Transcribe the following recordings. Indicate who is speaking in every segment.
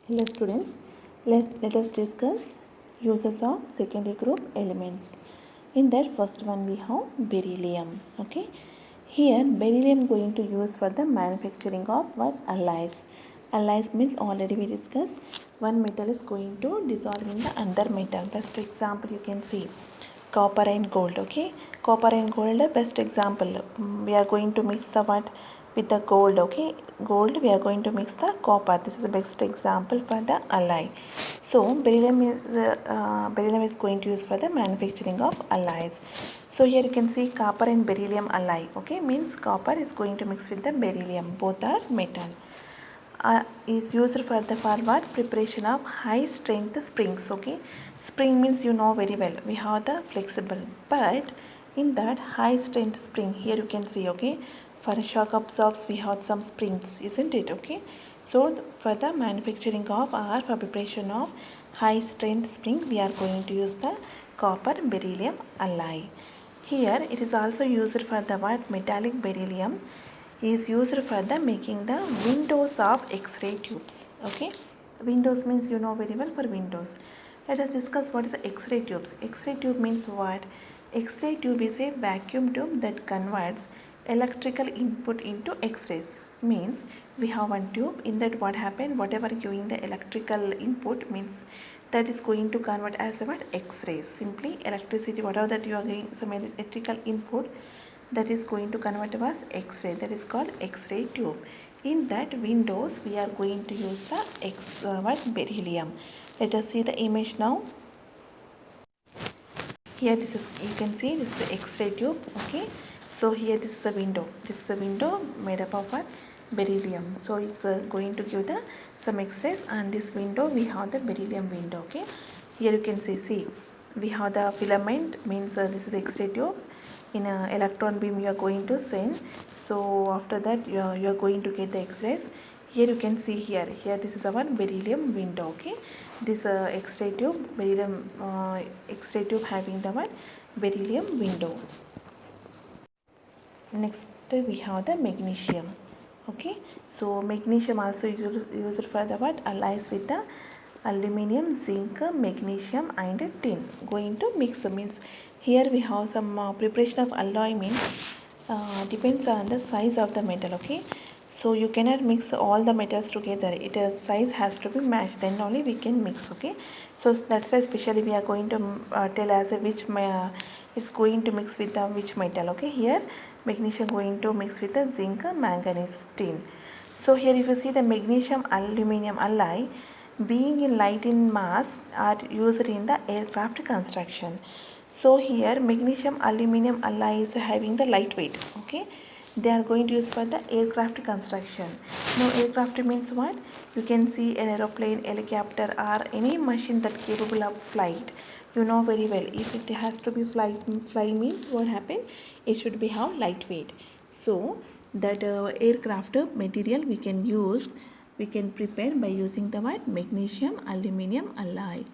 Speaker 1: Hello students, let us discuss uses of secondary group elements. In that first one we have beryllium. Okay, here beryllium going to use for the manufacturing of what alloys. Alloys means already we discussed one metal is going to dissolve in the another metal. Best example you can see copper and gold. Okay, copper and gold best example. We are going to mix the what with the gold. Okay, gold we are going to mix the copper. This is the best example for the alloy. So beryllium is going to use for the manufacturing of alloys. So here you can see copper and beryllium alloy. Okay, means copper is going to mix with the beryllium, both are metal. Is used for the forward preparation of high strength springs. Okay, spring means you know very well we have the flexible, but in that high strength spring here you can see. Okay, for shock absorbs we have some springs, isn't it? Okay, so for the manufacturing of or for preparation of high strength spring we are going to use the copper beryllium alloy. Here it is also used for the what metallic beryllium is used for the making the windows of X-ray tubes. Okay, windows means you know very well for windows. Let us discuss what is the X-ray tubes. X-ray tube means what? X-ray tube is a vacuum tube that converts electrical input into X-rays. Means we have one tube, in that what happened, whatever giving the electrical input means that is going to convert as what X-rays. Simply electricity, whatever that you are giving some electrical input, that is going to convert as X-ray, that is called X-ray tube. In that windows we are going to use the beryllium. Let us see the image now. Here this is, you can see this is the X-ray tube. Okay, so here this is a window, this is a window made up of what? Beryllium. So it's going to give the some X-rays, and this window we have the beryllium window. Okay, here you can see we have the filament, means this is the X-ray tube. In a electron beam you are going to send, so after that you are going to get the X-rays. Here you can see here this is our beryllium window. Okay, this X-ray tube, beryllium X-ray tube having the one beryllium window. Next we have the magnesium. Okay, so magnesium also used for the what alloys with the aluminum, zinc, magnesium and tin. Going to mix, means here we have some preparation of alloy means depends on the size of the metal. Okay, so you cannot mix all the metals together, it size has to be matched, then only we can mix. Okay, so that's why especially we are going to tell as a which is going to mix with the which metal. Okay, here magnesium going to mix with the zinc, manganese, tin. So here if you see the magnesium aluminum alloy being in light in mass are used in the aircraft construction. So here magnesium aluminum alloy is having the lightweight. Okay, they are going to use for the aircraft construction. Now aircraft means what? You can see an aeroplane, helicopter or any machine that capable of flight. You know very well, if it has to be fly means what happen? It should be how lightweight. So that aircraft material we can prepare by using the what? Magnesium aluminum alloy.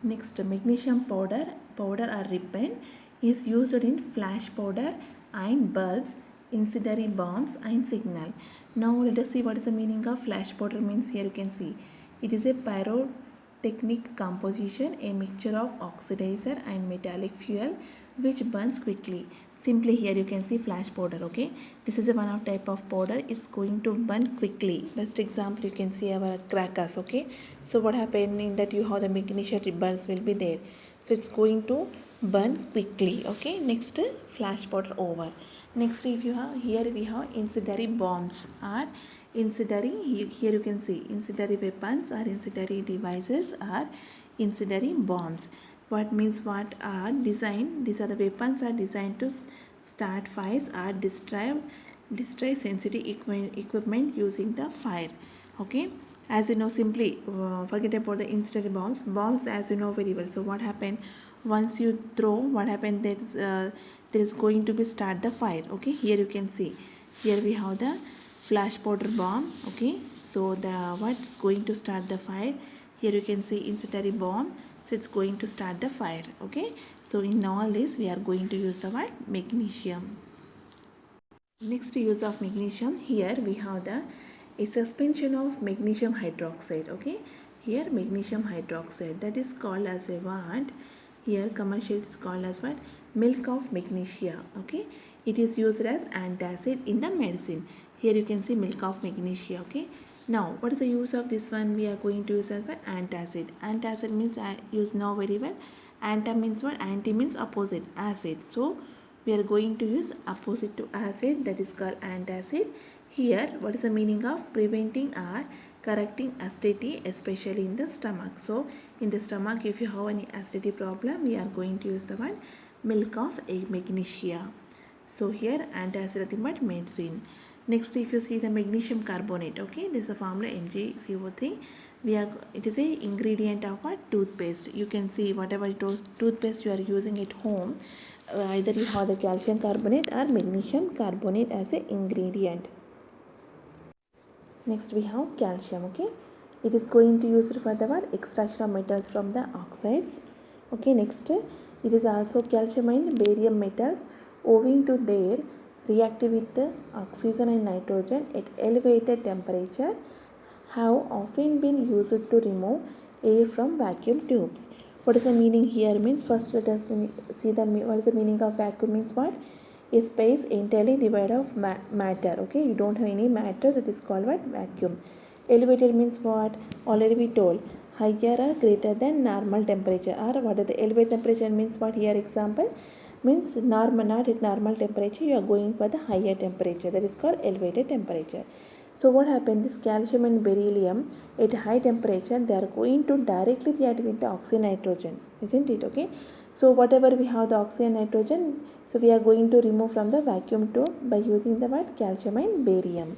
Speaker 1: Next, magnesium powder or ribbon is used in flash powder and bulbs, incendiary bombs and signal. Now let us see what is the meaning of flash powder means. Here you can see it is a pyrotechnic composition, a mixture of oxidizer and metallic fuel which burns quickly. Simply here you can see flash powder. Okay, this is a one of type of powder, it's going to burn quickly. Best example you can see our crackers. Okay, so what happened in that, you have the magnesium ribbons will be there, so it's going to burn quickly. Okay, next flash powder over. Next if you have, here we have incendiary bombs or incendiary, here you can see incendiary weapons or incendiary devices or incendiary bombs. What means what are designed, these are the weapons are designed to start fires or destroy sensitive equipment using the fire. Okay, as you know, simply forget about the incendiary bombs as you know very well. So what happened, once you throw, what happened, there is going to be start the fire. Okay, here you can see, here we have the flash powder bomb. Okay, so the what's going to start the fire, here you can see incendiary bomb, so it's going to start the fire. Okay, so in all this we are going to use the word magnesium. Next use of magnesium, here we have the a suspension of magnesium hydroxide. Okay, here magnesium hydroxide, that is called as a what? Here commercial is called as what? Milk of magnesia. Okay, it is used as antacid in the medicine. Here you can see milk of magnesia. Okay, now what is the use of this one? We are going to use as what? Antacid. Antacid means I use now very well. Anta means what? Anti means opposite, acid. So we are going to use opposite to acid, that is called antacid. Here what is the meaning of? Preventing or correcting acidity, especially in the stomach. So in the stomach, if you have any acidity problem, we are going to use the one milk of magnesia. So here antacid nothing but medicine. Next, if you see the magnesium carbonate, okay, this is the formula MgCO3. It is a ingredient of a toothpaste. You can see whatever toothpaste you are using at home, either you have the calcium carbonate or magnesium carbonate as a ingredient. Next we have calcium. Okay, it is going to use for the what? Extraction of metals from the oxides. Okay, next it is also calcium and barium metals owing to their reactive with the oxygen and nitrogen at elevated temperature have often been used to remove air from vacuum tubes. What is the meaning here? Means first let us see what is the meaning of vacuum. Means what? A space entirely devoid of matter. Okay, you don't have any matter, that is called what? Vacuum. Elevated means what? Already we told, higher or greater than normal temperature. Or what is the elevated temperature means what? Here example means normal, not at normal temperature, you are going for the higher temperature, that is called elevated temperature. So what happened? This calcium and beryllium at high temperature, they are going to directly react with the oxygen nitrogen, isn't it? Okay, so whatever we have the oxygen nitrogen, so we are going to remove from the vacuum tube by using the what? Calcium and barium.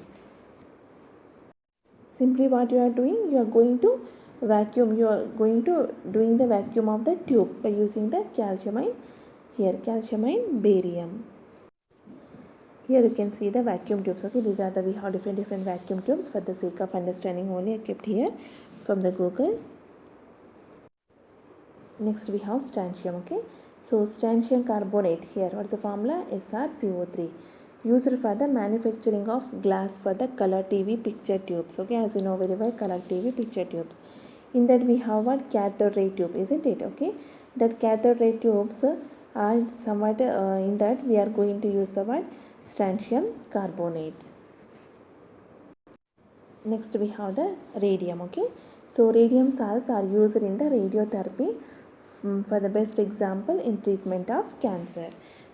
Speaker 1: Simply what you are doing, you are going to vacuum, you are going to doing the vacuum of the tube by using the calcium and here calcium and barium. Here you can see the vacuum tubes. Okay, these are the, we have different vacuum tubes. For the sake of understanding only, I kept here from the Google. Next we have strontium. Okay, so strontium carbonate, here what's the formula? SrCO3, used for the manufacturing of glass for the color TV picture tubes. Okay, as you know very well, color TV picture tubes. In that we have what? Cathode ray tube, isn't it? Okay, that cathode ray tubes are somewhat in that we are going to use the what? Strontium carbonate. Next we have the radium. Okay, so radium salts are used in the radiotherapy for the best example in treatment of cancer.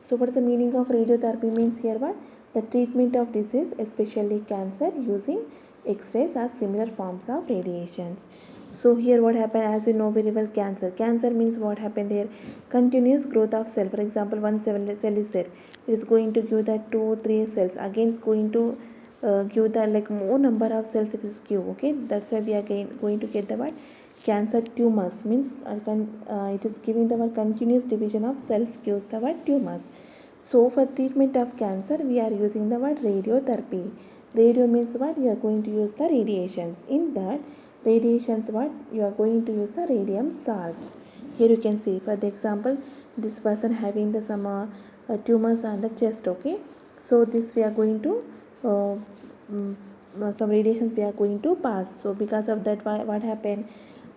Speaker 1: So what is the meaning of radiotherapy? Means here what? The treatment of disease, especially cancer, using X-rays or similar forms of radiations. So here what happened, as you know very well, cancer means what happened here? Continuous growth of cell. For example, one cell is there, it is going to give that 2-3 cells, again it's going to give the like more number of cells it is give. Okay, that's why we are going to get the what? Cancer tumors. Means it is giving the word continuous division of cells gives the word tumors. So for treatment of cancer, we are using the word radiotherapy. Radio means what? You are going to use the radiations. In that radiations, what? You are going to use the radium salts. Here you can see, for the example, this person having the some tumors on the chest. Okay, so this we are going to some radiations we are going to pass. So because of that, what happened?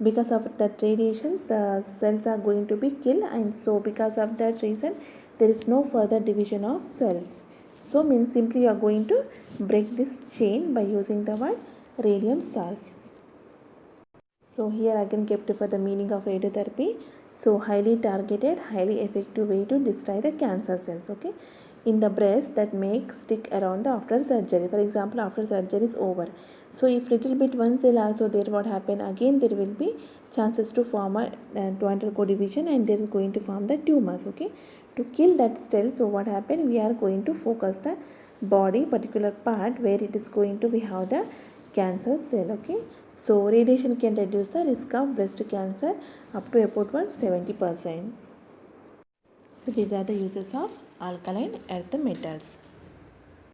Speaker 1: Because of that radiation, the cells are going to be killed, and so because of that reason, there is no further division of cells. So means simply you are going to break this chain by using the word radium salts. So here again kept for the meaning of radiotherapy. So highly targeted, highly effective way to destroy the cancer cells. Okay, in the breast that make stick around the after surgery. For example, after surgery is over, so if little bit one cell also there, what happen? Again there will be chances to form a to undergo division, and there is going to form the tumors. Okay, to kill that cell, so what happen? We are going to focus the body particular part where it is going to be have the cancer cell. Okay, so radiation can reduce the risk of breast cancer up to about 70%. So these are the uses of alkaline earth metals.